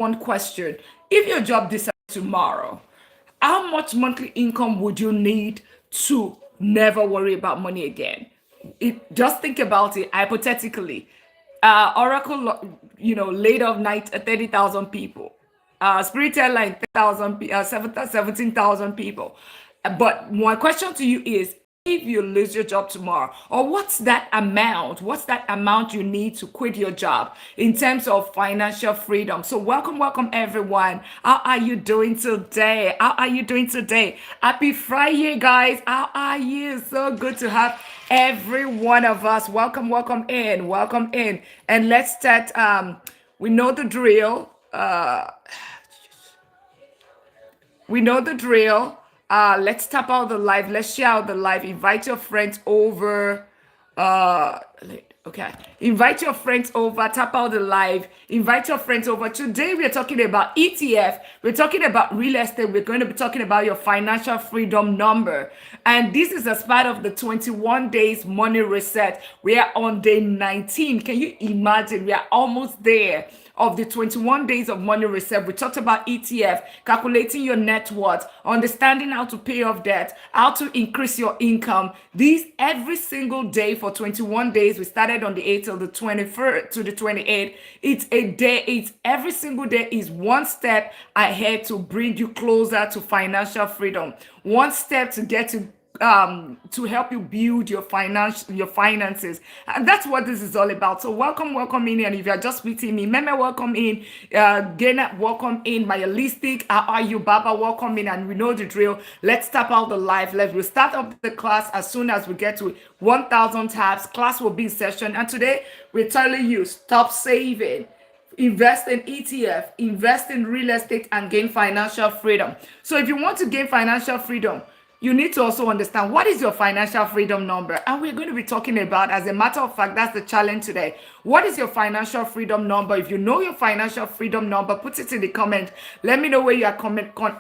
one question. If your job disappears tomorrow, how much monthly income would you need to never worry about money again? Just think about it hypothetically. Oracle, laid off night 30,000 people. Spirit Airline 10,000, 17,000 people. But my question to you is, if you lose your job tomorrow, or what's that amount? What's that amount you need to quit your job in terms of financial freedom? So, welcome, everyone. How are you doing today? How are you doing today? Happy Friday, guys. How are you? So good to have every one of us. Welcome in, and let's start. We know the drill. We know the drill. Let's tap out the live. Let's share out the live. Invite your friends over. Uh, okay. Invite your friends over. Tap out the live. Invite your friends over. Today we are talking about ETF. We're talking about real estate. We're going to be talking about your financial freedom number. And this is as part of the 21 days money reset. We are on day 19. Can you imagine? We are almost there of the 21 days of money reserve. We talked about ETF, calculating your net worth, understanding how to pay off debt, how to increase your income. These every single day for 21 days. We started on the 8th till the 21st to the 28th. It's a day, it's every single day is one step ahead to bring you closer to financial freedom. One step to get to help you build your finances, and that's what this is all about. So welcome in. And if you're just meeting me, Meme, welcome in. Gena, welcome in. Mayalistic, how are you? Baba, welcome in. And we know the drill. Let's tap out the live. We'll start up the class as soon as we get to 1,000 taps. Class will be in session, and today we're telling you, stop saving, invest in ETF, invest in real estate, and gain financial freedom. So if you want to gain financial freedom, you need to also understand what is your financial freedom number. And we're going to be talking about, as a matter of fact, that's the challenge today. What is your financial freedom number? If you know your financial freedom number, put it in the comment. Let me know where you are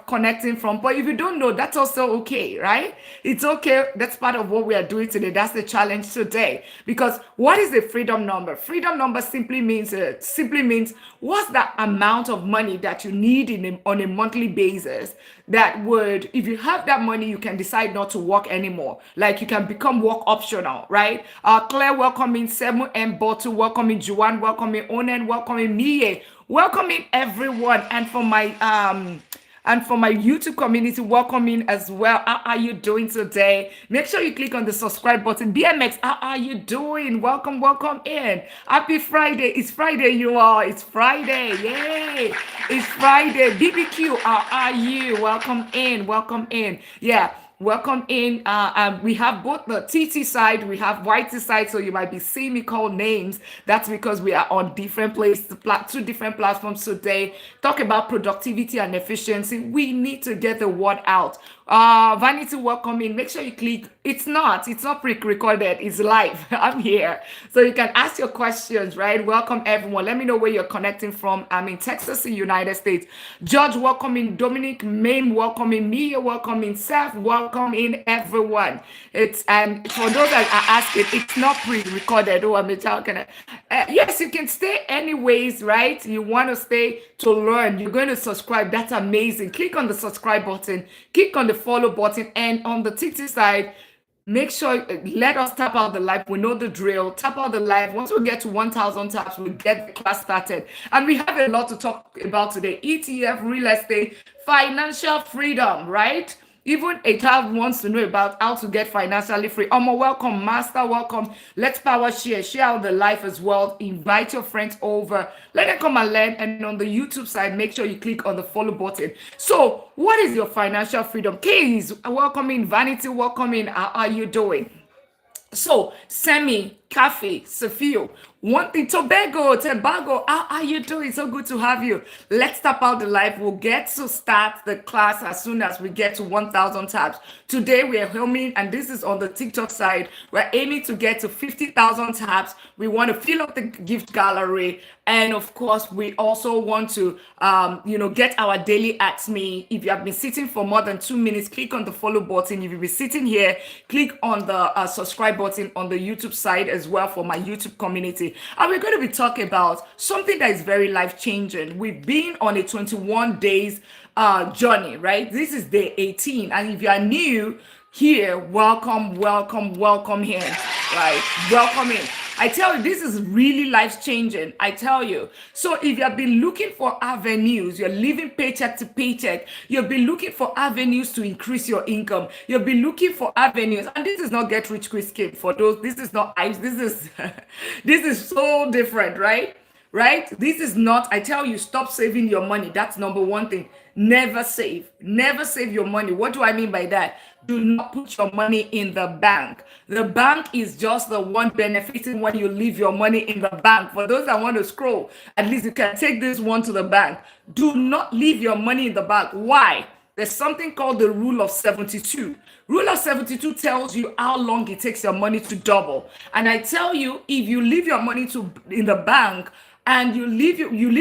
connecting from. But if you don't know, that's also okay, right? It's okay. That's part of what we are doing today. That's the challenge today. Because what is the freedom number? Freedom number simply means what's the amount of money that you need on a monthly basis that would, if you have that money, you can decide not to work anymore. Like you can become work optional, right? Claire, welcome in. Semu and Botu, welcome in. Juan, welcome in. Onen, welcome in. Miye, welcome in everyone. And for my YouTube community, welcome in as well. How are you doing today? Make sure you click on the subscribe button. BMX, how are you doing? Welcome in. Happy Friday. It's Friday, you all. It's Friday. Yay. It's Friday. BBQ, how are you? Welcome in. Yeah. Welcome in. We have both the TT side, we have YT side, so you might be seeing me call names. That's because we are on different places, two different platforms today. Talk about productivity and efficiency. We need to get the word out. Vanity, welcome in. Make sure you click. It's not pre-recorded. It's live. I'm here. So you can ask your questions, right? Welcome everyone. Let me know where you're connecting from. I'm in Texas, in United States. George, welcome in. Dominic, Mame, welcome in. Mia, welcome in. Seth, welcome in everyone. And for those that are asking, it's not pre-recorded. Oh, I'm talking. Yes, you can stay anyways, right? You want to stay to learn. You're going to subscribe. That's amazing. Click on the subscribe button. Click on the follow button, and on the TT side, make sure let us tap out the live. We know the drill. Tap out the live. Once we get to 1,000 taps, we'll get the class started. And we have a lot to talk about today: ETF, real estate, financial freedom, right? Even a child wants to know about how to get financially free. Welcome, Master, welcome. Let's power share out the live as well. Invite your friends over. Let them come and learn. And on the YouTube side, make sure you click on the follow button. So, what is your financial freedom? Keys, welcome in. Vanity, welcome in. How are you doing? So, Sammy, Cafe, Sophia, one thing, Tobago, how are you doing? So good to have you. Let's tap out the live. We'll get to start the class as soon as we get to 1,000 taps. Today we are aiming, and this is on the TikTok side, we're aiming to get to 50,000 taps. We want to fill up the gift gallery. And of course, we also want to, get our daily Ask Me. If you have been sitting for more than 2 minutes, click on the follow button. If you've been sitting here, click on the subscribe button on the YouTube side as well for my YouTube community. community. And we're going to be talking about something that is very life changing. We've been on a 21 days journey, right? This is day 18. And if you are new here, welcome, welcome, welcome here, right? Welcome in. I tell you, this is really life changing. I tell you. So if you have been looking for avenues, you're living paycheck to paycheck, you've been looking for avenues to increase your income, you've been looking for avenues, and this is not get rich quick scheme for those. This is not ICE. This is this is so different, right? Right? This is not, I tell you, stop saving your money. That's number one thing. Never save. Never save your money. What do I mean by that? Do not put your money in the bank. The bank is just the one benefiting when you leave your money in the bank. For those that want to scroll, at least you can take this one to the bank. Do not leave your money in the bank. Why? There's something called the rule of 72. Rule of 72 tells you how long it takes your money to double. And I tell you, if you leave your money in the bank, and you leave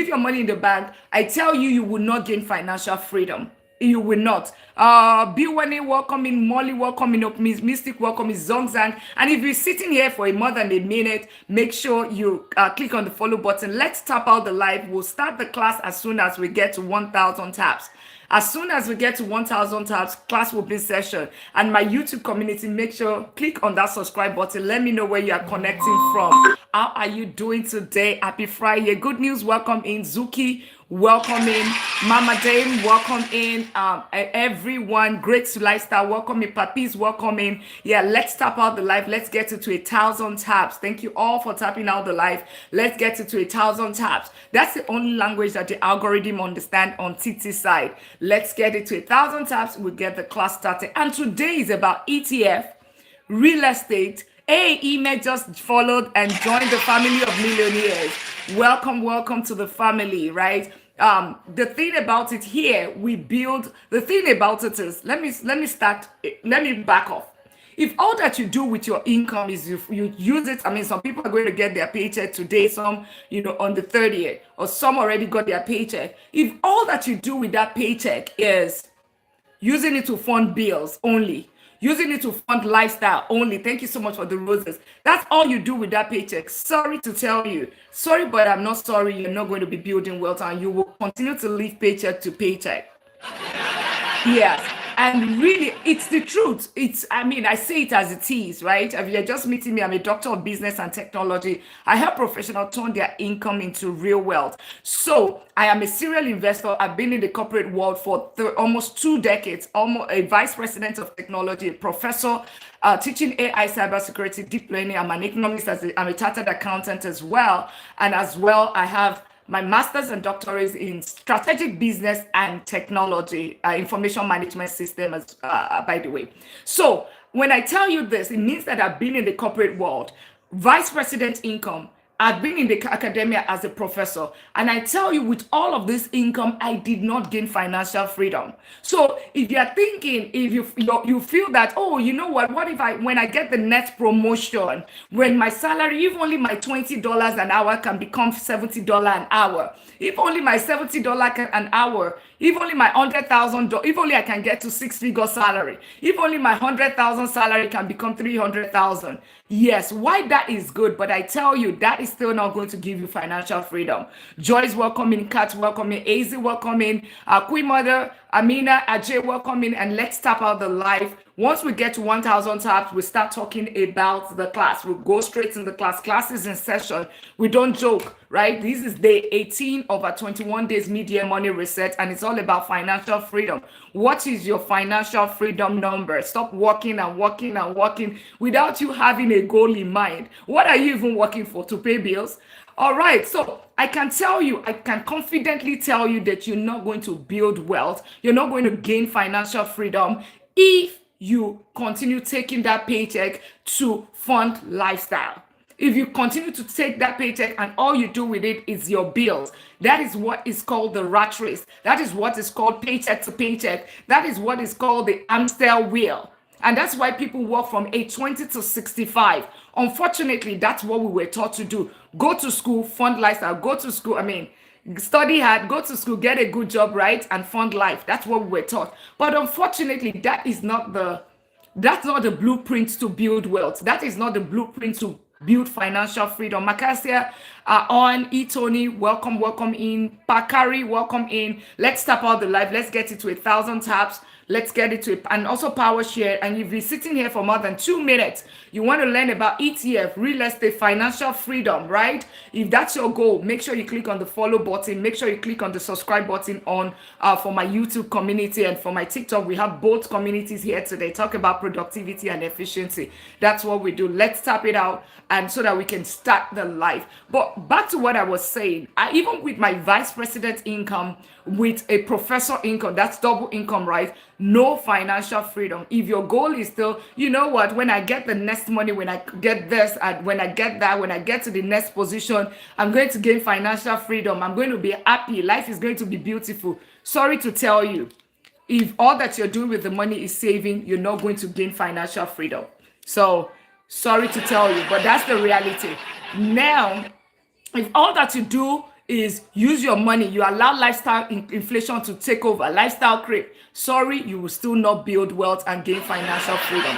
your money in the bank, I tell you, you will not gain financial freedom. You will not. B1A welcome in, Molly welcome in, Miss Mystic welcome in, Zongzang. And if you're sitting here for more than a minute, make sure you click on the follow button. Let's tap out the live. We'll start the class as soon as we get to 1,000 taps. As soon as we get to 1,000 taps, class will be in session. And my YouTube community, make sure, click on that subscribe button. Let me know where you are connecting from. How are you doing today? Happy Friday. Good news, welcome in. Zuki, welcome in. Mama Dame, welcome in. Everyone, great to lifestyle, welcome in. Papis, welcome in. Yeah, let's tap out the live. Let's get it to 1,000 taps. Thank you all for tapping out the live. Let's get it to 1,000 taps. That's the only language that the algorithm understand on TT side. Let's get it to 1,000 taps. We'll get the class started. And today is about ETF, real estate. Hey, Ime just followed and joined the family of millionaires. Welcome, welcome to the family, right? The thing about it here, the thing about it is, let me back off. If all that you do with your income is you use it, I mean, some people are going to get their paycheck today, some, on the 30th, or some already got their paycheck. If all that you do with that paycheck is using it to fund bills only, using it to fund lifestyle only. Thank you so much for the roses. That's all you do with that paycheck. Sorry to tell you. Sorry, but I'm not sorry. You're not going to be building wealth and you will continue to live paycheck to paycheck. Yes. And really, it's the truth. I say it as it is, right? If you're just meeting me, I'm a doctor of business and technology. I help professionals turn their income into real wealth. So I am a serial investor. I've been in the corporate world for almost 2 decades, almost a vice president of technology, a professor, teaching AI, cybersecurity, deep learning. I'm an economist, I'm a chartered accountant as well. And as well, I have my master's and doctorates in strategic business and technology, information management system, by the way. So when I tell you this, it means that I've been in the corporate world, vice president income. I've been in the academia as a professor, and I tell you, with all of this income, I did not gain financial freedom. So if you're thinking, if you feel that, oh, you know what if when I get the next promotion, when my salary, if only my $20 an hour can become $70 an hour, if only my $70 an hour, if only my $100,000, if only I can get to 6-figure salary, if only my 100,000 salary can become 300,000. Yes, why that is good, but I tell you, that is still not going to give you financial freedom. Joyce, welcome in. Kat, welcome in. Az, welcome in. Queen Mother, Amina, Ajay, welcome in. And let's tap out the live. Once we get to 1,000 taps, we start talking about the class. We'll go straight in the class. Class is in session. We don't joke, right? This is day 18 of our 21 days media money reset, and it's all about financial freedom. What is your financial freedom number? Stop working and working and working without you having a goal in mind. What are you even working for? To pay bills? All right, so I can confidently tell you that you're not going to build wealth. You're not going to gain financial freedom if you continue taking that paycheck to fund lifestyle. If you continue to take that paycheck and all you do with it is your bills, that is what is called the rat race. That is what is called paycheck to paycheck. That is what is called the hamster wheel. And that's why people work from age 20 to 65. Unfortunately, that's what we were taught to do. Go to school, fund lifestyle. Go to school, study hard, go to school, get a good job, right? And fund life. That's what we were taught. But unfortunately, that's not the blueprint to build wealth. That is not the blueprint to build financial freedom. Makasia on Tony, welcome in. Pakari, welcome in. Let's tap out the live. Let's get it to 1,000 taps. Let's get it to it. And also power share. And if you're sitting here for more than 2 minutes, you want to learn about ETF, real estate, financial freedom, right? If that's your goal, make sure you click on the follow button. Make sure you click on the subscribe button on for my YouTube community and for my TikTok. We have both communities here today. Talk about productivity and efficiency. That's what we do. Let's tap it out, and so that we can start the life. But back to what I was saying, even with my vice president income, with a professor income, that's double income, right? No financial freedom. If your goal is still, you know what, when I get the next money, when I get this, and when I get that, when I get to the next position, I'm going to gain financial freedom. I'm going to be happy. Life is going to be beautiful. Sorry to tell you, if all that you're doing with the money is saving, you're not going to gain financial freedom. So sorry to tell you, but that's the reality. Now, if all that you do is use your money, you allow lifestyle inflation to take over, lifestyle creep, sorry, you will still not build wealth and gain financial freedom.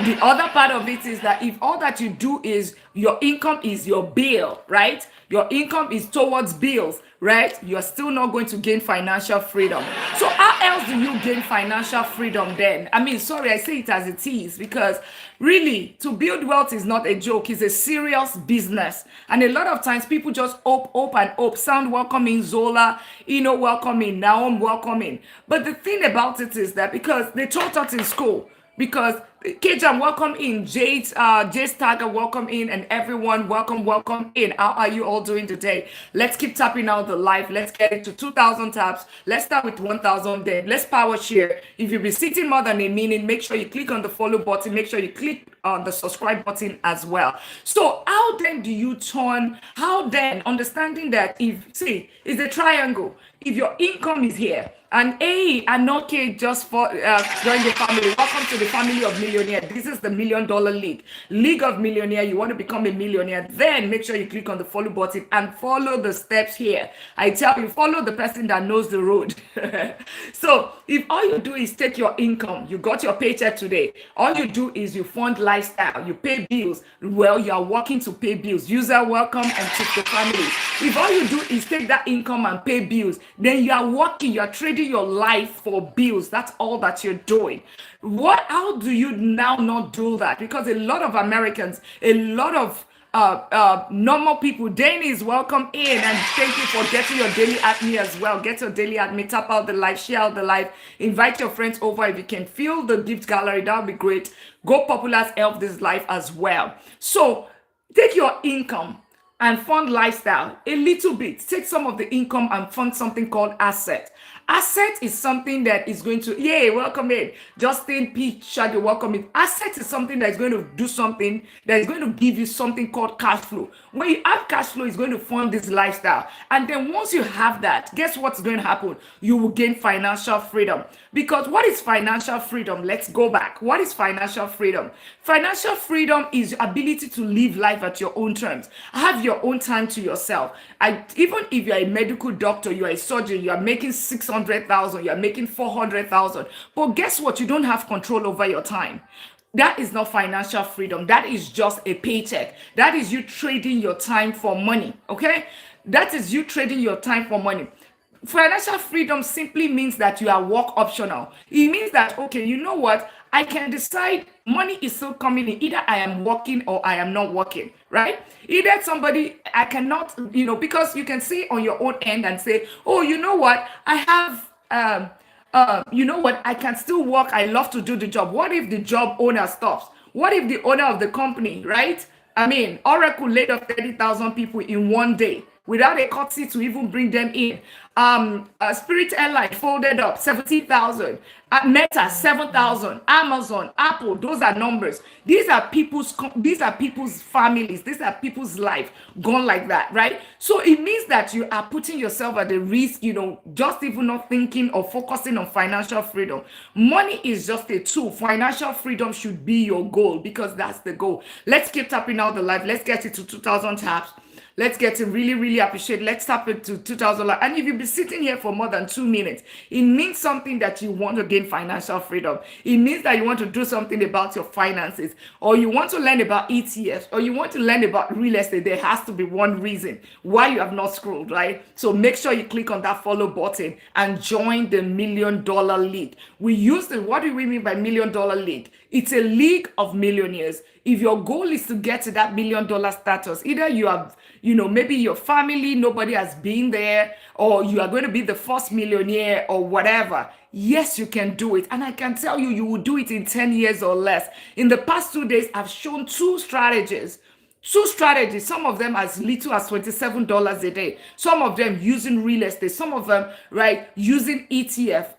The other part of it is that if all that you do is your income is your bill, right? Your income is towards bills, right? You're still not going to gain financial freedom. So how else do you gain financial freedom then? I mean, sorry, I say it as it is, because really, to build wealth is not a joke. It's a serious business. And a lot of times people just hope and hope. Sound welcoming, Zola, welcoming, Naum welcoming. But the thing about it is that because they taught us in school, because Kejam, welcome in. Jade Stagger, welcome in. And everyone, welcome in. How are you all doing today? Let's keep tapping out the live. Let's get it to 2,000 taps. Let's start with 1,000 then. Let's power share. If you've been sitting more than a minute, make sure you click on the follow button. Make sure you click on the subscribe button as well. So how then do you understanding that it's a triangle. If your income is here, and Anoke just for join the family. Welcome to the family of millionaire. This is the $1 Million League of Millionaire. You want to become a millionaire, then make sure you click on the follow button and follow the steps here. I tell you, follow the person that knows the road. So if all you do is take your income, you got your paycheck today, all you do is you fund lifestyle, you pay bills. Well, you are working to pay bills. User welcome and tip the family. If all you do is take that income and pay bills, then you are working, you are trading your life for bills. That's all that you're doing. How do you now not do that? Because a lot of Americans, a lot of normal people, Danny is welcome in, and thank you for getting your daily at me as well. Get your daily at me, tap out the live, share out the live, invite your friends over. If you can fill the gift gallery, that would be great. Go Populars, help this life as well. So take your income and fund lifestyle a little bit. Take some of the income and fund something called asset. Asset is something that is going to, welcome in. Justin P. Shadi, welcome in. Asset is something that is going to do something that is going to give you something called cash flow. When you have cash flow, it's going to fund this lifestyle. And then once you have that, guess what's going to happen? You will gain financial freedom. Because what is financial freedom? Let's go back. What is financial freedom? Financial freedom is your ability to live life at your own terms. Have your own time to yourself. Even if you're a medical doctor, you're a surgeon, you are making 600,000, you're making 400,000. But guess what? You don't have control over your time. That is not financial freedom. That is just a paycheck. That is you trading your time for money. Okay? That is you trading your time for money. Financial freedom simply means that you are work optional. It means that, okay, you know what? I can decide money is still coming in. Either I am working or I am not working, right? Either somebody, I cannot, because you can see on your own end and say, oh, you know what? I have, I can still work. I love to do the job. What if the job owner stops? What if the owner of the company, right? I mean, Oracle laid off 30,000 people in one day without a courtesy to even bring them in. Spirit Airline folded up 70,000. Meta 7,000. Amazon, Apple, those are numbers. These are people's families. These are people's life gone like that, right? So it means that you are putting yourself at the risk, just even not thinking or focusing on financial freedom. Money is just a tool. Financial freedom should be your goal, because that's the goal. Let's keep tapping out the live. Let's get it to 2,000 taps. Let's get it. Really, really appreciate. Let's tap into 2,000. And if you've been sitting here for more than 2 minutes, it means something that you want to gain financial freedom. It means that you want to do something about your finances, or you want to learn about ETFs, or you want to learn about real estate. There has to be one reason why you have not scrolled, right? So make sure you click on that follow button and join the $1 Million League. What do we mean by $1 Million League? It's a league of millionaires. If your goal is to get to that $1 million status, either you have, maybe your family, nobody has been there, or you are going to be the first millionaire or whatever. Yes, you can do it. And I can tell you, you will do it in 10 years or less. In the past 2 days, I've shown two strategies. Some of them as little as $27 a day, some of them using real estate, some of them, right, using ETF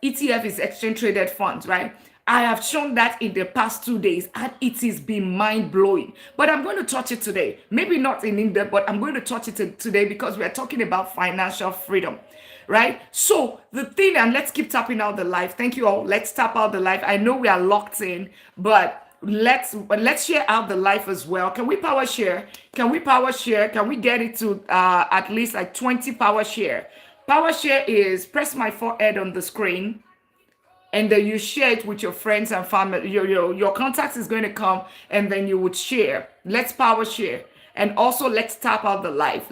is exchange traded funds, right? I have shown that in the past 2 days, and it is been mind-blowing. But I'm going to touch it today. Maybe not in depth, but I'm going to touch it today because we are talking about financial freedom, right? So the thing, and let's keep tapping out the live. Thank you all. Let's tap out the live. I know we are locked in, but let's share out the live as well. Can we power share? Can we get it to at least like 20 power share? Power share is press my forehead on the screen, and then you share it with your friends and family. Your contacts is going to come, and then you would share. Let's power share. And also, let's tap out the live.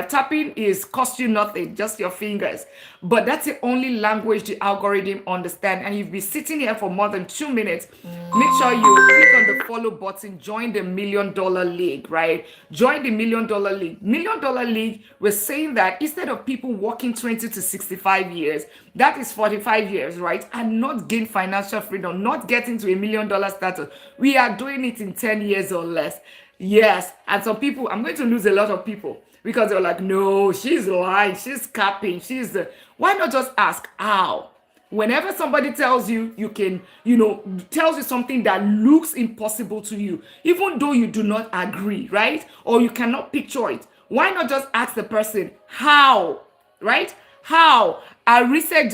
Tapping is cost you nothing, just your fingers. But that's the only language the algorithm understand. And you've been sitting here for more than 2 minutes. Make sure you click on the follow button. Join the $1 Million League, right? Join the $1 Million League. $1 Million League, we're saying that instead of people working 20 to 65 years, that is 45 years, right? And not gain financial freedom, not getting to $1 million status. We are doing it in 10 years or less. Yes, and some people, I'm going to lose a lot of people because they're like, no, she's lying, she's capping, why not just ask how? Whenever somebody tells you, tells you something that looks impossible to you, even though you do not agree, right? Or you cannot picture it, why not just ask the person how, right? How? Arisa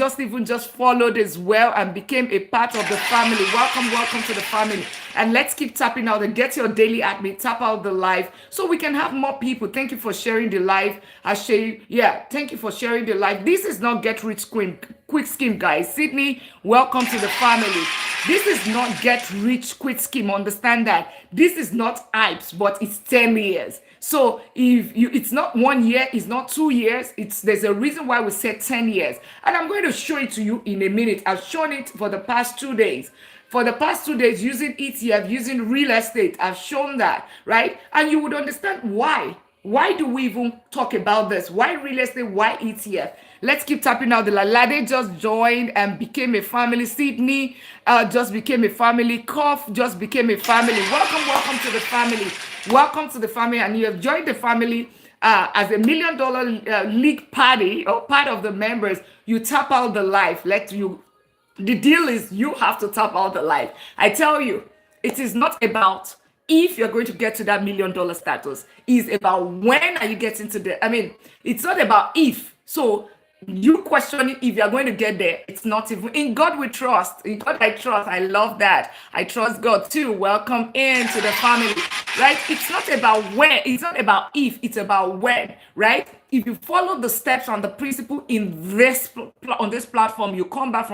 just followed as well and became a part of the family. Welcome to the family. And let's keep tapping out and get your daily admin. Tap out the live so we can have more people. Thank you for sharing the live. Thank you for sharing the live. This is not get rich quick scheme, guys. Sydney, welcome to the family. This is not get rich quick scheme. Understand that. This is not hypes, but it's 10 years. So it's not 1 year, it's not 2 years. There's a reason why we said 10 years. And I'm going to show it to you in a minute. I've shown it for the past 2 days. For the past 2 days, using ETF, using real estate, I've shown that, right? And you would understand why. Why do we even talk about this? Why real estate? Why ETF? Let's keep tapping out the line. Lade just joined and became a family. Sydney just became a family. Kof just became a family. Welcome to the family. Welcome to the family. And you have joined the family as a $1 Million League party or part of the members. You tap out the live. The deal is you have to tap out the live. I tell you, it is not about if you're going to get to that $1 million status. It's about when are you getting to it's not about if. So you questioning if you're going to get there. It's not even. In God we trust. In God I trust. I love that. I trust God too. Welcome into the family. Right? It's not about when. It's not about if. It's about when. Right? If you follow the steps and the principle in this on this platform, you come back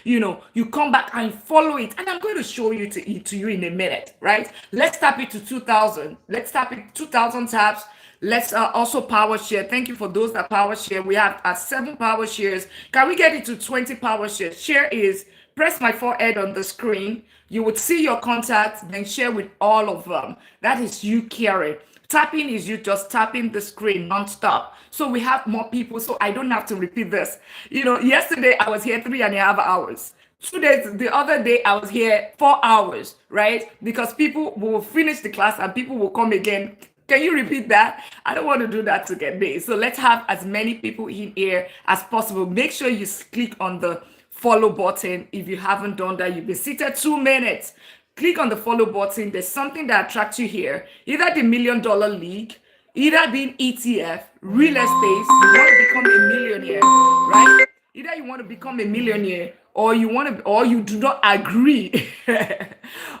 you come back and follow it. And I'm going to show you to you in a minute. Right? Let's tap it to 2,000. Let's tap it 2,000 taps. Let's also power share. Thank you for those that power share. We have 7 power shares. Can we get it to 20 power shares? Share is press my forehead on the screen. You would see your contacts, then share with all of them. That is you caring. Tapping is you just tapping the screen non-stop. So we have more people, so I don't have to repeat this. Yesterday I was here 3.5 hours. 2 days, the other day I was here 4 hours, right? Because people will finish the class and people will come again. Can you repeat that? I don't want to do that today. So let's have as many people in here as possible. Make sure you click on the follow button. If you haven't done that, you've been seated 2 minutes. Click on the follow button. There's something that attracts you here. Either the $1 Million League, either being ETF, real estate, you want to become a millionaire, right? Either you want to become a millionaire or you do not agree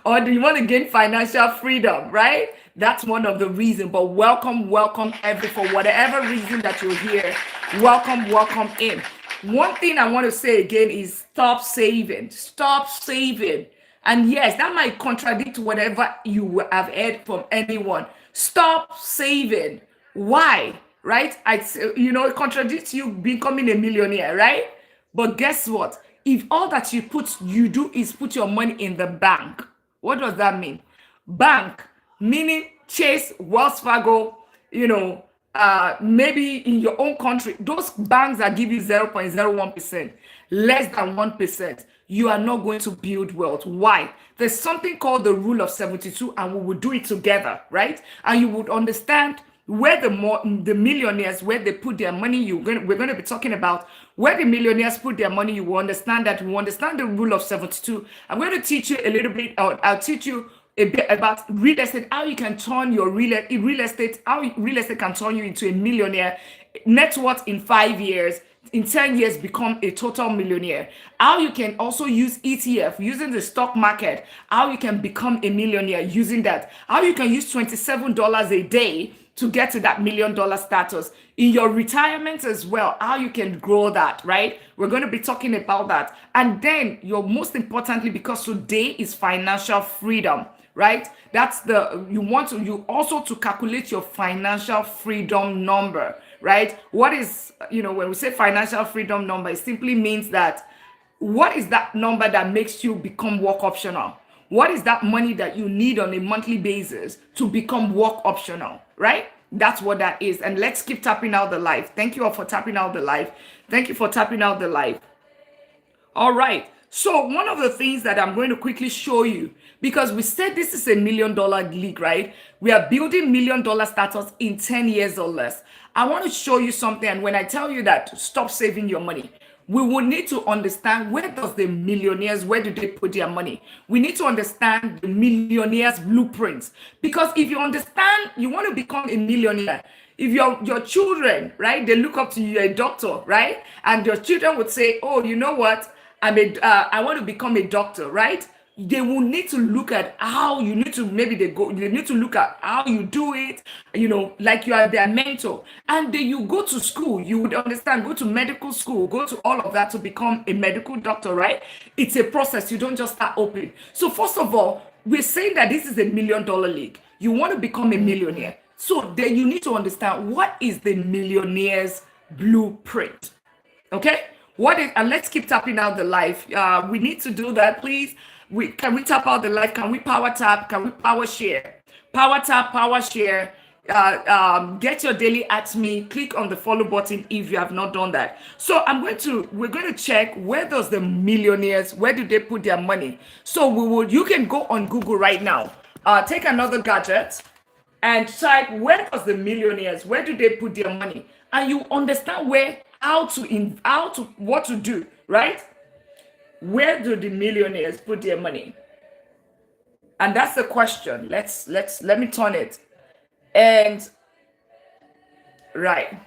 or do you want to gain financial freedom, right? That's one of the reasons. But welcome, welcome for whatever reason that you're here. Welcome, welcome in. One thing I want to say again is stop saving. Stop saving. And yes, that might contradict whatever you have heard from anyone. Stop saving. Why? Right? It contradicts you becoming a millionaire, right? But guess what? If all that you do is put your money in the bank, what does that mean? Bank, meaning Chase, Wells Fargo, maybe in your own country, those banks that give you 0.01%, less than 1%, you are not going to build wealth. Why? There's something called the rule of 72, and we will do it together, right? And you would understand where the millionaires, where they put their money. We're going to be talking about where the millionaires put their money. You will understand that. We understand the rule of 72. I'm going to teach you a little bit. I'll teach you a bit about real estate, how you can turn your real estate, how real estate can turn you into a millionaire, net worth in 5 years, in 10 years become a total millionaire. How you can also use ETF, using the stock market, how you can become a millionaire using that. How you can use $27 a day to get to that $1 million status in your retirement as well, how you can grow that, right? We're going to be talking about that. And then most importantly, because today is financial freedom, right? You also to calculate your financial freedom number, right? What is, when we say financial freedom number, it simply means that what is that number that makes you become work optional? What is that money that you need on a monthly basis to become work optional, right? That's what that is. And let's keep tapping out the live. Thank you all for tapping out the live. Thank you for tapping out the live. All right. So one of the things that I'm going to quickly show you, because we said this is $1 million league, right? We are building $1 million status in 10 years or less. I want to show you something. And when I tell you that, stop saving your money, we will need to understand where do they put their money? We need to understand the millionaire's blueprints. Because if you understand, you want to become a millionaire. If your children, right, they look up to you, you're a doctor, right? And your children would say, oh, you know what? I want to become a doctor, right? They will need to look at how you need to, they need to look at how you do it, like you are their mentor. And then you go to school, you would understand, go to medical school, go to all of that to become a medical doctor, right? It's a process. You don't just start open. So first of all, we're saying that this is $1 million league. You want to become a millionaire. So then you need to understand what is the millionaire's blueprint. Okay? And let's keep tapping out the live. We need to do that, please. Can we tap out the live? Can we power tap? Can we power share? Power tap, power share. Get your daily at me. Click on the follow button if you have not done that. So we're going to check where does the millionaires, where do they put their money? So you can go on Google right now. Take another gadget and type where does the millionaires, where do they put their money? And you understand what to do, right? Where do the millionaires put their money? And that's the question. Let me turn it. And right.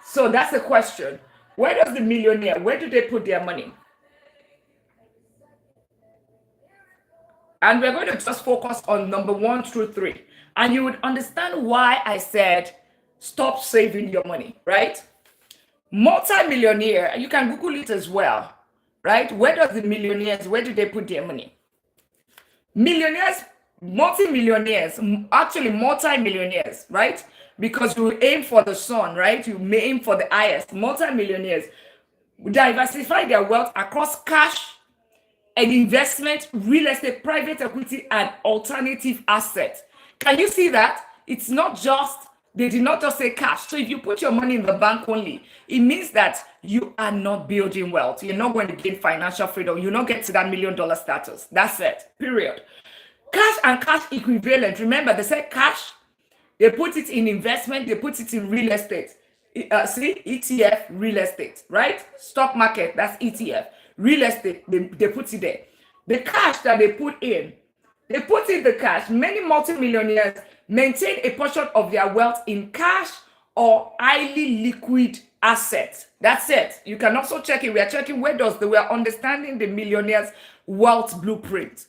So that's the question. Where do they put their money? And we're going to just focus on number 1 through 3. And you would understand why I said stop saving your money, right? Multi-millionaire, you can Google it as well, right? Where do they put their money? Millionaires, multi-millionaires, actually multi-millionaires, right? Because you aim for the sun, right? You may aim for the highest. Multi-millionaires diversify their wealth across cash and investment, real estate, private equity, and alternative assets. Can you see that? It's not just, they did not just say cash. So if you put your money in the bank only, it means that you are not building wealth. You're not going to gain financial freedom. You'll not get to that $1 million status. That's it, period. Cash and cash equivalent. Remember, they said cash, they put it in investment, they put it in real estate. See, ETF, real estate, right? Stock market, that's ETF. Real estate, they put it there. The cash that they put in the cash. Many multimillionaires maintain a portion of their wealth in cash or highly liquid assets. That's it. You can also check it. We are checking we are understanding the millionaire's wealth blueprint.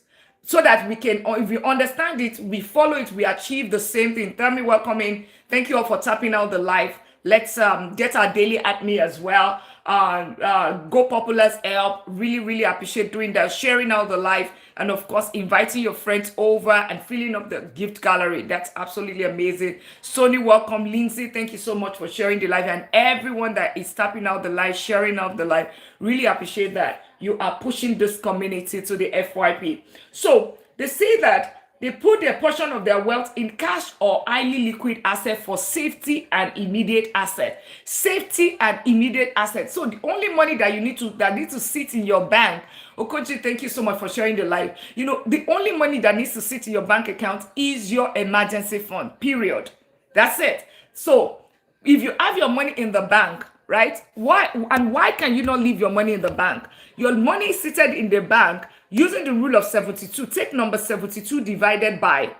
so that we can, or if we understand it, we follow it, we achieve the same thing. Tell me welcome in. Thank you all for tapping out the live. Let's get our daily at me as well. Go Populars help. Really, really appreciate doing that. Sharing out the live, and of course, inviting your friends over and filling up the gift gallery. That's absolutely amazing. Sony, welcome. Lindsay, thank you so much for sharing the live, and everyone that is tapping out the live, sharing out the live. Really appreciate that. You are pushing this community to the FYP. So they say that they put a portion of their wealth in cash or highly liquid asset for safety and immediate asset. Safety and immediate asset. So the only money that you need to sit in your bank. Okochi, thank you so much for sharing the live. You know, the only money that needs to sit in your bank account is your emergency fund. Period. That's it. So if you have your money in the bank, right? Why can you not leave your money in the bank? Your money is seated in the bank using the rule of 72. Take number 72 divided by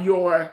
your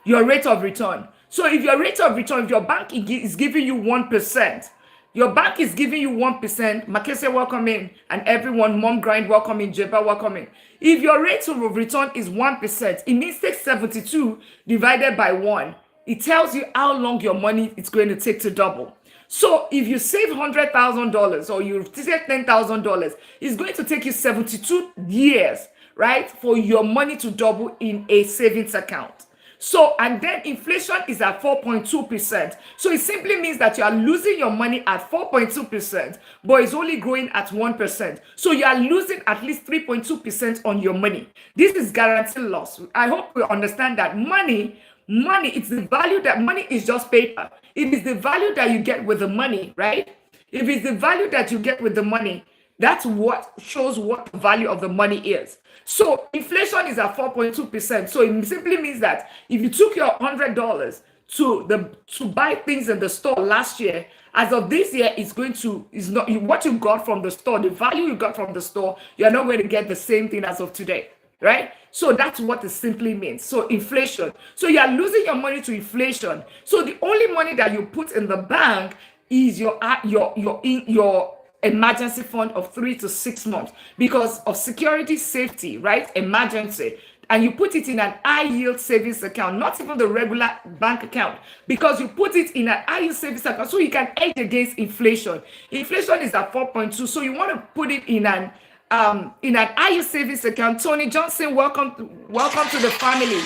rate of return. So if your rate of return, if your bank is giving you 1%, your bank is giving you 1%. Makese, welcome in. And everyone, Mom Grind, welcome in. Jeba, welcome in. If your rate of return is 1%, it means take 72 divided by 1. It tells you how long your money is going to take to double. So if you save $100,000 or you save $10,000, it's going to take you 72 years, right, for your money to double in a savings account. So, and then inflation is at 4.2%. So it simply means that you are losing your money at 4.2%, but it's only growing at 1%. So you are losing at least 3.2% on your money. This is guaranteed loss. I hope you understand that money, it's the value that money is just paper. It is the value that you get with the money, right? If it's the value that you get with the money, that's what shows what the value of the money is. So inflation is at 4.2%. So it simply means that if you took your $100 to buy things in the store last year, as of this year, is not what you got from the store, the value you got from the store, you're not going to get the same thing as of today, right? So that's what it simply means. So inflation. So you are losing your money to inflation. So the only money that you put in the bank is your emergency fund of 3 to 6 months because of security, safety, right? Emergency. And you put it in an high yield savings account, not even the regular bank account, because you put it in an high yield savings account so you can hedge against inflation. Inflation is at 4.2, so you want to put it in an high yield savings account. Tony Johnson, welcome to the family.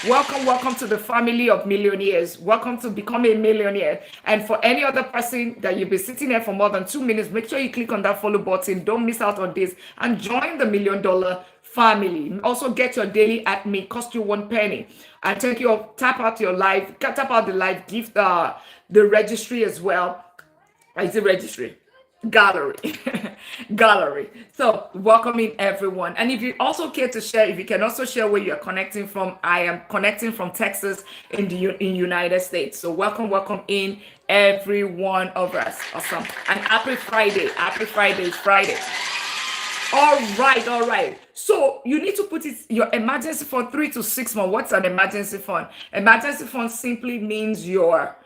Welcome to the family of millionaires. Welcome to becoming a millionaire. And for any other person that you've been sitting there for more than 2 minutes, make sure you click on that follow button. Don't miss out on this and join the $1 Million family. Also get your daily at me, cost you 1 penny. And tap out the live, give the registry as well. Is it registry? Gallery. So welcoming everyone. And if you also care to share, if you can also share where you're connecting from. I am connecting from Texas in United States. So welcome in every one of us. Awesome. And happy Friday. It's Friday. All right. So you need to put your emergency fund 3 to 6 months. What's an emergency fund? Emergency fund simply means your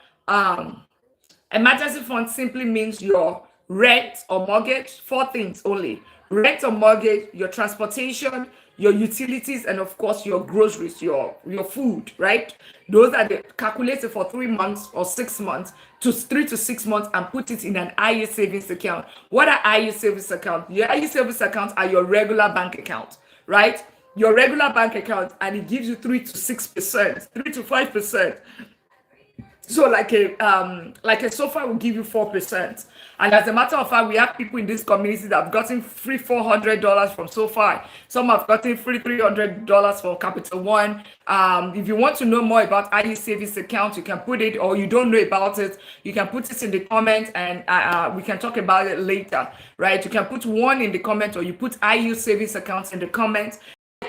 rent or mortgage. 4 things only: rent or mortgage, your transportation, your utilities, and of course your groceries, your food, right? Those are calculated for 3 months or 6 months to 3 to 6 months and put it in an IU savings account. What are IU savings accounts? Your IU savings accounts are your regular bank account, right? Your regular bank account, and it gives you 3 to 6%, 3 to 5%. So like a sofa will give you 4%. And as a matter of fact, we have people in this community that have gotten free $400 from SoFi. Some have gotten free $300 from Capital One. If you want to know more about IU savings account, you can put it, or you don't know about it, you can put it in the comments, and we can talk about it later, right? You can put 1 in the comment, or you put IU savings accounts in the comments.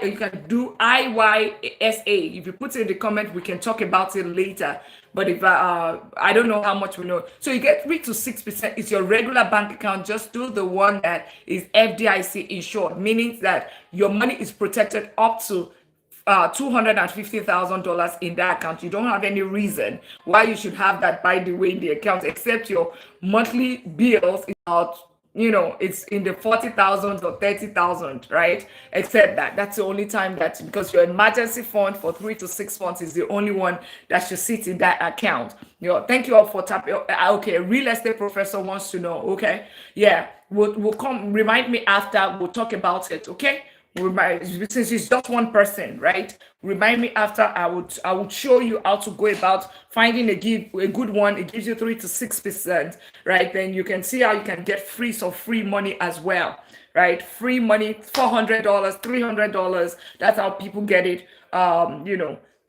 You can do IYSA. If you put it in the comment, we can talk about it later. But if I don't know how much we know. So you get 3 to 6%. It's your regular bank account. Just do the one that is FDIC insured, meaning that your money is protected up to $250,000 in that account. You don't have any reason why you should have that, by the way, in the account, except your monthly bills is about it's in the 40,000 or 30,000, right? Except that's the only time that, because your emergency fund for 3 to 6 months is the only one that should sit in that account. Thank you all for tapping. Okay, real estate professor wants to know. Okay, yeah, we'll come. Remind me after. We'll talk about it. Okay. Since it's just one person, right? Remind me after. I would show you how to go about finding a good one. It gives you 3 to 6%, right? Then you can see how you can get free money as well, right? Free money, $400, $300. That's how people get it.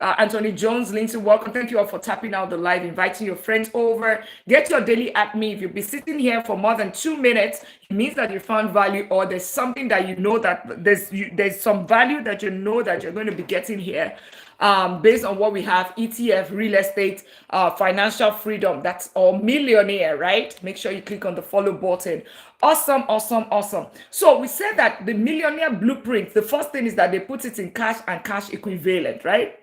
Anthony Jones, Lindsay, welcome. Thank you all for tapping out the live, inviting your friends over. Get your daily at me. If you'll be sitting here for more than 2 minutes, it means that you found value, or there's something that that there's some value that that you're going to be getting here. Based on what we have, ETF, real estate, financial freedom, that's all millionaire, right? Make sure you click on the follow button. Awesome, awesome, awesome. So we said that the millionaire blueprint, the first thing is that they put it in cash and cash equivalent, right?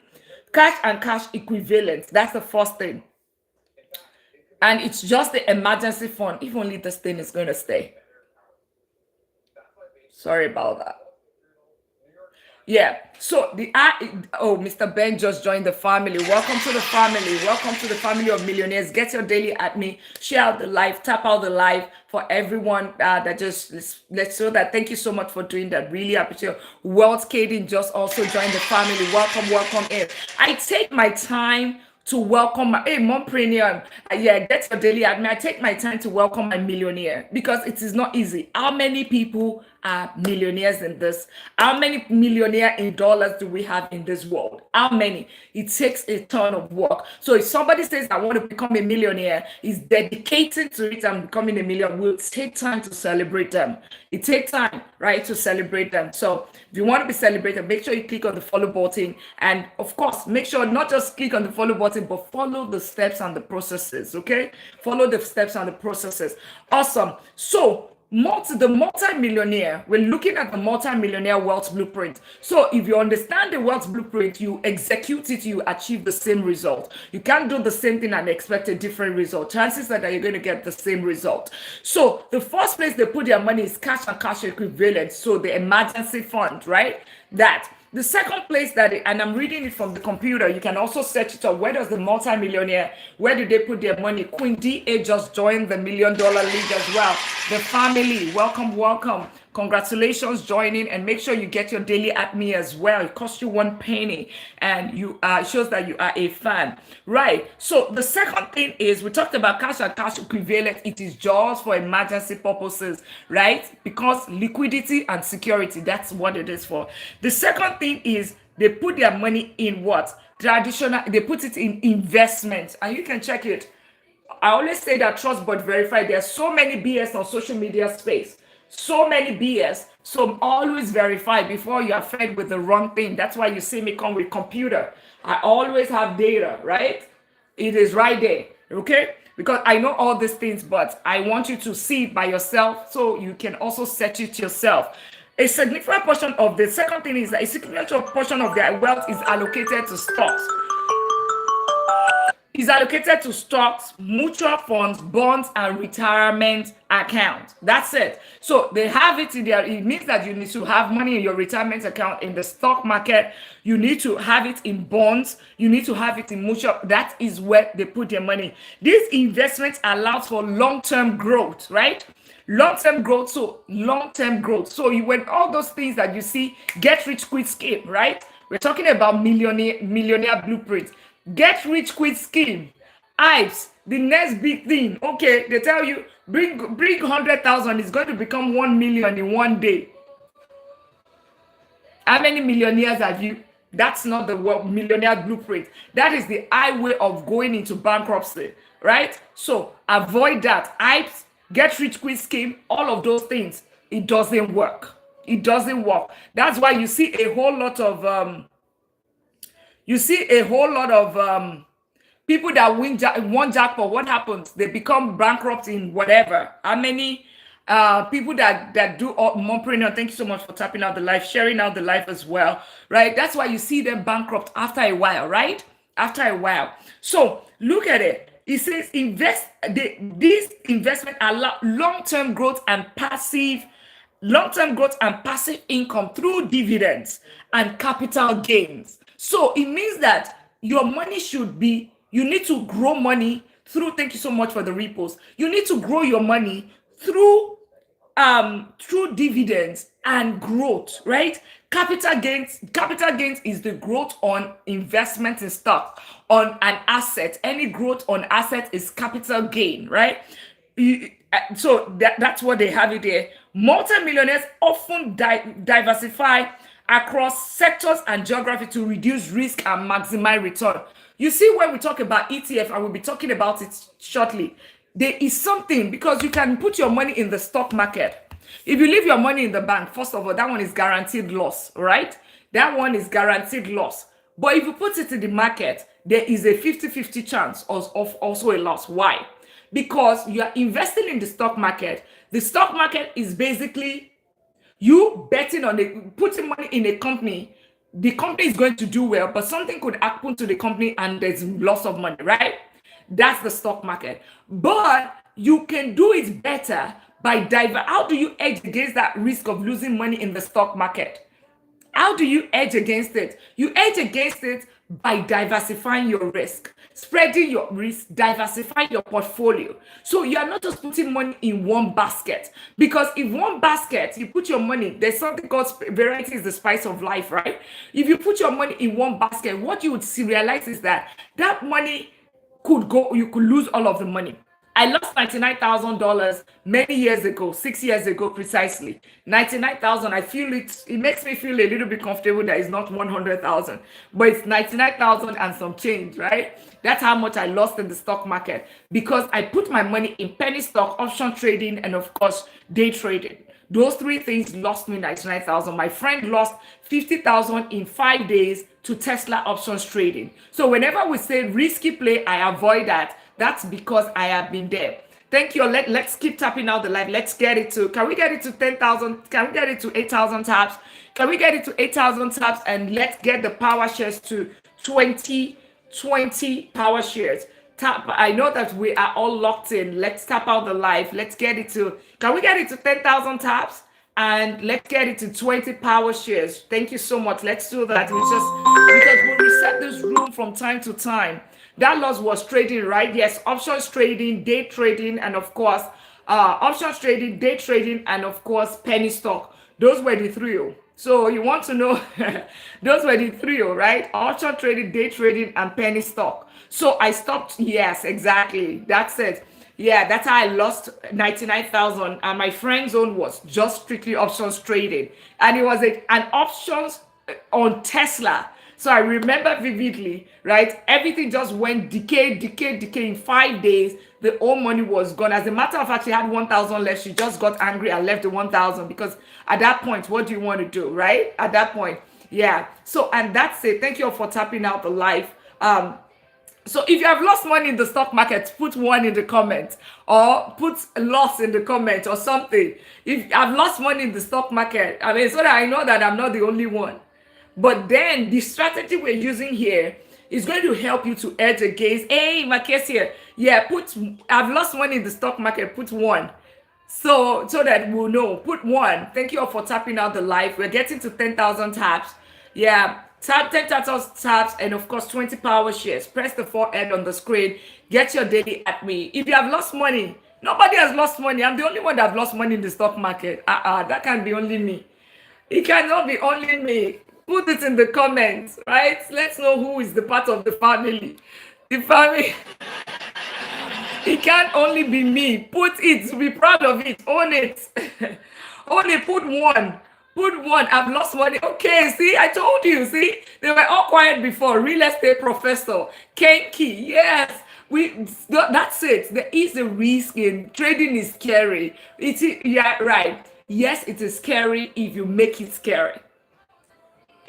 Cash and cash equivalent. That's the first thing. And it's just the emergency fund. If only this thing is going to stay. Sorry about that. Yeah. So Mr. Ben just joined the family. Welcome to the family. Welcome to the family of millionaires. Get your daily at me. Share out the live. Tap out the live for everyone that just let's show that. Thank you so much for doing that. Really appreciate. Wealth Kading just also joined the family. Welcome in. I take my time to welcome my mompreneur. Get your daily at me. I take my time to welcome my millionaire because it is not easy. How many people are millionaires in this? How many millionaire in dollars do we have in this world? How many? It takes a ton of work. So if somebody says, I want to become a millionaire, is dedicated to it and becoming a millionaire, will take time to celebrate them. It takes time, right, to celebrate them. So if you want to be celebrated, make sure you click on the follow button. And of course, make sure not just click on the follow button, but follow the steps and the processes, okay? Follow the steps and the processes. Awesome. So the multi-millionaire, we're looking at the multi-millionaire wealth blueprint. So if you understand the wealth blueprint, you execute it, you achieve the same result. You can't do the same thing and expect a different result. Chances are that you're going to get the same result. So the first place they put their money is cash and cash equivalent. So the emergency fund, right? The second place and I'm reading it from the computer, you can also search it up. Where does the multi-millionaire, where do they put their money? Queen DA just joined the $1 Million League as well. The family, welcome. Congratulations joining, and make sure you get your daily at me as well. It costs you 1 penny and it shows that you are a fan, right? So the second thing is, we talked about cash and cash equivalent. It is just for emergency purposes, right? Because liquidity and security, that's what it is for. The second thing is they put their money in what? Traditional, they put it in investments, and you can check it. I always say that trust but verify. There's so many BS on social media space. So many BS. So always verify before you are fed with the wrong thing. That's why you see me come with computer. I always have data, right? It is right there, okay? Because I know all these things, but I want you to see it by yourself so you can also search it yourself. A significant portion of the second thing is that a significant portion of their wealth is allocated to stocks. Is allocated to stocks, mutual funds, bonds, and retirement accounts. That's it. So they have it in there. It means that you need to have money in your retirement account in the stock market. You need to have it in bonds. You need to have it in mutual. That is where they put their money. This investment allows for long-term growth, right? Long-term growth. So when all those things that you see, get rich quick scheme, right? We're talking about millionaire blueprint. Get rich quick scheme. IPes, the next big thing. Okay, they tell you bring 100,000, it's going to become 1 million in one day. How many millionaires have you? That's not the millionaire blueprint. That is the highway of going into bankruptcy, right? So avoid that. IPes, get rich quick scheme, all of those things. It doesn't work. It doesn't work. That's why you see a whole lot of people that won jackpot. What happens? They become bankrupt in whatever. How many people that do mompreneur? Thank you so much for tapping out the life, sharing out the life as well, right? That's why you see them bankrupt after a while, right? After a while. So look at it. It says these investments allow long-term growth and passive income through dividends and capital gains. So it means that your money you need to grow money through, thank you so much for the repost. You need to grow your money through dividends and growth, right? Capital gains is the growth on investment in stock on an asset. Any growth on asset is capital gain, right? So that's what they have it there. Multimillionaires often diversify across sectors and geography to reduce risk and maximize return. You see, when we talk about ETF, I will be talking about it shortly, there is something, because you can put your money in the stock market. If you leave your money in the bank, first of all, that one is guaranteed loss, right? That one is guaranteed loss. But if you put it in the market, there is a 50-50 chance of also a loss. Why? Because you are investing in the stock market. The stock market is basically you betting on putting money in a company. The company is going to do well, but something could happen to the company and there's loss of money, right? That's the stock market. But you can do it better by how do you hedge against that risk of losing money in the stock market? How do you hedge against it? You hedge against it by diversifying your risk, spreading your risk, diversifying your portfolio. So you are not just putting money in one basket, because if one basket, you put your money, there's something called variety is the spice of life, right? If you put your money in one basket, what you would realize is that money could go, you could lose all of the money. I lost $99,000 many years ago, 6 years ago precisely. 99,000. I feel it makes me feel a little bit comfortable that it's not 100,000, but it's 99,000 and some change, right? That's how much I lost in the stock market, because I put my money in penny stock, option trading, and of course, day trading. Those three things lost me 99,000. My friend lost 50,000 in 5 days to Tesla options trading. So whenever we say risky play, I avoid that. That's because I have been there. Thank you. Let's keep tapping out the live. Let's get it to, can we get it to 10,000? Can we get it to 8,000 taps? Can we get it to 8,000 taps? And let's get the power shares to 20 power shares. Tap. I know that we are all locked in. Let's tap out the live. Let's get it to, can we get it to 10,000 taps? And let's get it to 20 power shares. Thank you so much. Let's do that. It's just because we reset this room from time to time. That loss was trading, right? Yes, options trading, day trading, and of course, options trading, day trading, and of course, penny stock. Those were the three. So you want to know, those were the three, right? Option trading, day trading, and penny stock. So I stopped. Yes, exactly. That's it. Yeah, that's how I lost 99,000. And my friend's own was just strictly options trading. And it was an options on Tesla. So I remember vividly, right? Everything just went decay in 5 days. The whole money was gone. As a matter of fact, she had 1,000 left. She just got angry and left the 1,000, because at that point, what do you want to do, right? At that point, yeah. So, and that's it. Thank you all for tapping out the live. So if you have lost money in the stock market, put 1 in the comment, or put loss in the comment or something. If I've lost money in the stock market, I mean, so that I know that I'm not the only one. But then the strategy we're using here is going to help you to hedge against. Hey, my case here. Yeah, I've lost money in the stock market, put 1. So that we'll know. Put 1. Thank you all for tapping out the live. We're getting to 10,000 taps. Yeah. Tap 10,000 taps, and of course 20 power shares. Press the 4N on the screen. Get your daily at me. If you have lost money, nobody has lost money. I'm the only one that have lost money in the stock market. That can't be only me. It cannot be only me. Put it in the comments, right? Let's know who is the part of the family. The family. It can't only be me. Put it. Be proud of it. Own it. Only put 1. Put 1. I've lost money. Okay, see, I told you. See, they were all quiet before. Real estate professor, Kenki. Yes, that's it. There is a risk in trading. Is scary. Yeah, right. Yes, it is scary if you make it scary.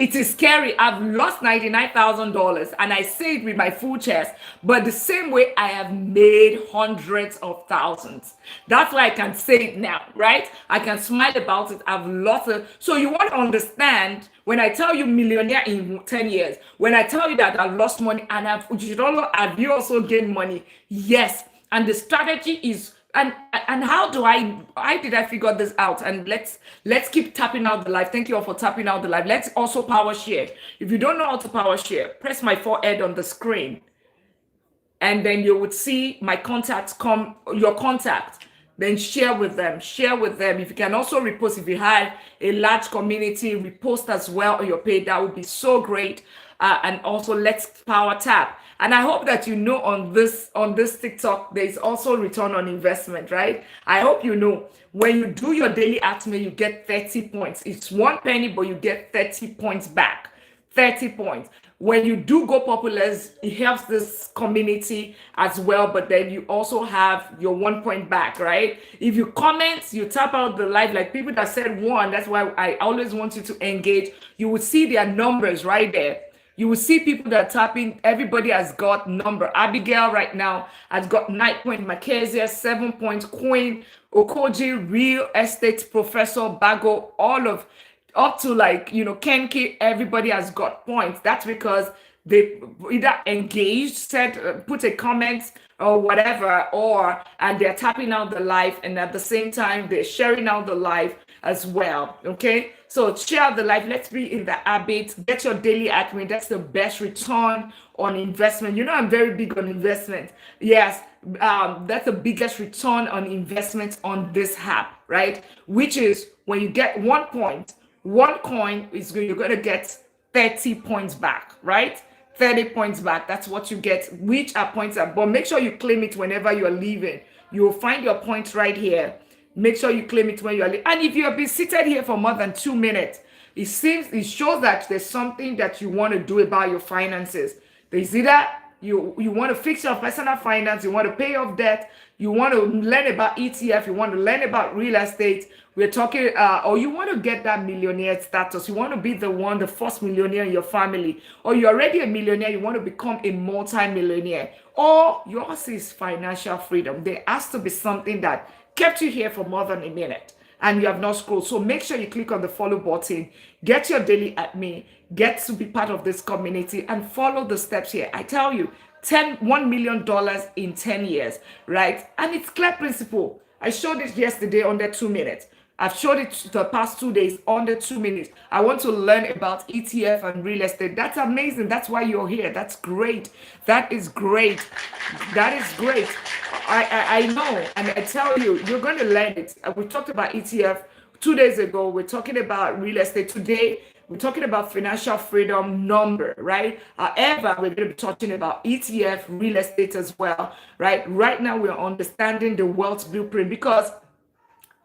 It is scary. I've lost $99,000 and I say it with my full chest, but the same way I have made hundreds of thousands. That's why I can say it now, right? I can smile about it. I've lost it. So you want to understand when I tell you millionaire in 10 years, when I tell you that I've lost money and have you also gained money? Yes. And the strategy is, and how did I figure this out? And let's keep tapping out the live. Thank you all for tapping out the live. Let's also power share. If you don't know how to power share, press my forehead on the screen, and then you would see my contacts come, your contact. Then share with them. Share with them. If you can also repost, if you have a large community, repost as well on your page. That would be so great. And also let's power tap. And I hope that you know on this TikTok, there's also return on investment, right? I hope you know when you do your daily ATME, you get 30 points. It's 1 penny, but you get 30 points back. 30 points. When you do go populars, it helps this community as well, but then you also have your 1 point back, right? If you comment, you tap out the live, like people that said one, that's why I always want you to engage. You will see their numbers right there. You will see people that are tapping. Everybody has got number. Abigail right now has got 9 point. Mackenzie 7 points. Queen Okoji, real estate professor Bago, all of up to Kenki, everybody has got points. That's because they either engaged, said, put a comment or whatever, and they're tapping out the live, and at the same time they're sharing out the live as well. Okay, so share out the live. Let's be in the habit. Get your daily admin. That's the best return on investment. You know, I'm very big on investment. Yes, that's the biggest return on investment on this app, right? Which is when you get 1 point. 1 coin is you're going to get 30 points back, right? 30 points back. That's what you get, which are points up. But make sure you claim it whenever you're leaving. You'll find your points right here. Make sure you claim it when you're leaving. And if you have been seated here for more than 2 minutes, it shows that there's something that you want to do about your finances. There's either you want to fix your personal finance, you want to pay off debt, you want to learn about ETF, you want to learn about real estate. We're talking, or you want to get that millionaire status. You want to be the first millionaire in your family, or you're already a millionaire. You want to become a multi-millionaire, or yours is financial freedom. There has to be something that kept you here for more than a minute and you have not scrolled. So make sure you click on the follow button, get your daily admin, get to be part of this community and follow the steps here. I tell you, $1 million in 10 years, right? And it's clear principle. I showed it yesterday under 2 minutes. I've showed it the past 2 days under 2 minutes. I want to learn about ETF and real estate. That's amazing. That's why you're here. That's great. That is great. That is great. I know. And I tell you, you're going to learn it. We talked about ETF 2 days ago. We're talking about real estate today. We're talking about financial freedom number, right? However, we're going to be talking about ETF, real estate as well, right? Right now, we're understanding the wealth blueprint because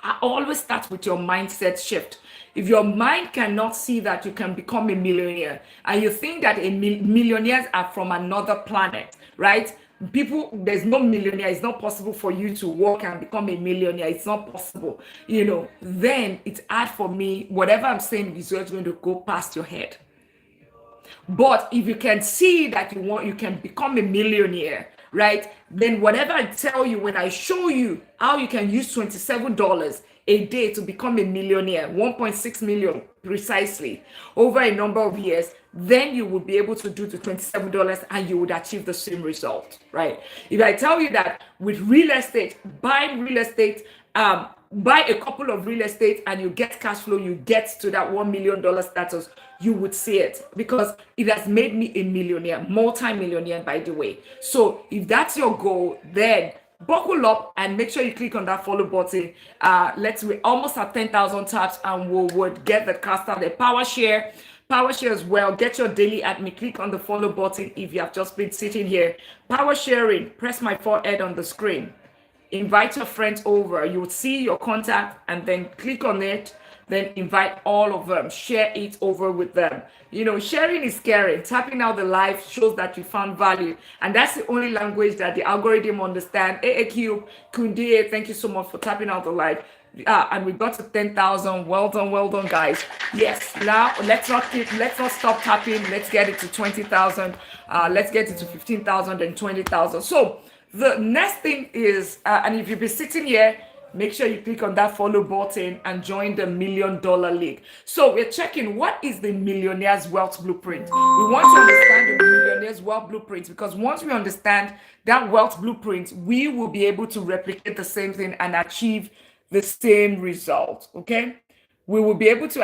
I always start with your mindset shift. If your mind cannot see that you can become a millionaire and you think that millionaires are from another planet, right? There's no millionaire. It's not possible for you to work and become a millionaire. It's not possible, then it's hard for me. Whatever I'm saying is just going to go past your head. But if you can see that you can become a millionaire, right? Then whatever I tell you, when I show you how you can use $27 a day to become a millionaire, 1.6 million precisely, over a number of years, then you will be able to do the $27 and you would achieve the same result, right? If I tell you that with real estate, buying real estate, buy a couple of real estate and you get cash flow, you get to that $1 million status, you would see it because it has made me a millionaire, multi-millionaire, by the way. So if that's your goal, then buckle up and make sure you click on that follow button. We're almost at 10,000 taps and we would get the cast out the power share as well. Get your daily admin, click on the follow button if you have just been sitting here. Power sharing, press my forehead on the screen. Invite your friends over. You will see your contact and then click on it. Then invite all of them. Share it over with them. Sharing is caring. Tapping out the live shows that you found value. And that's the only language that the algorithm understands. AAQ, Kundiye, thank you so much for tapping out the live. And we got to 10,000. Well done, guys. Yes. Now let's not stop tapping. Let's get it to 20,000. Let's get it to 15,000 and 20,000. So the next thing is, and if you've been sitting here, make sure you click on that follow button and join the $1,000,000 League. So we're checking what is the Millionaire's Wealth Blueprint. We want to understand the Millionaire's Wealth Blueprint, because once we understand that wealth blueprint, we will be able to replicate the same thing and achieve the same result. Okay, we will be able to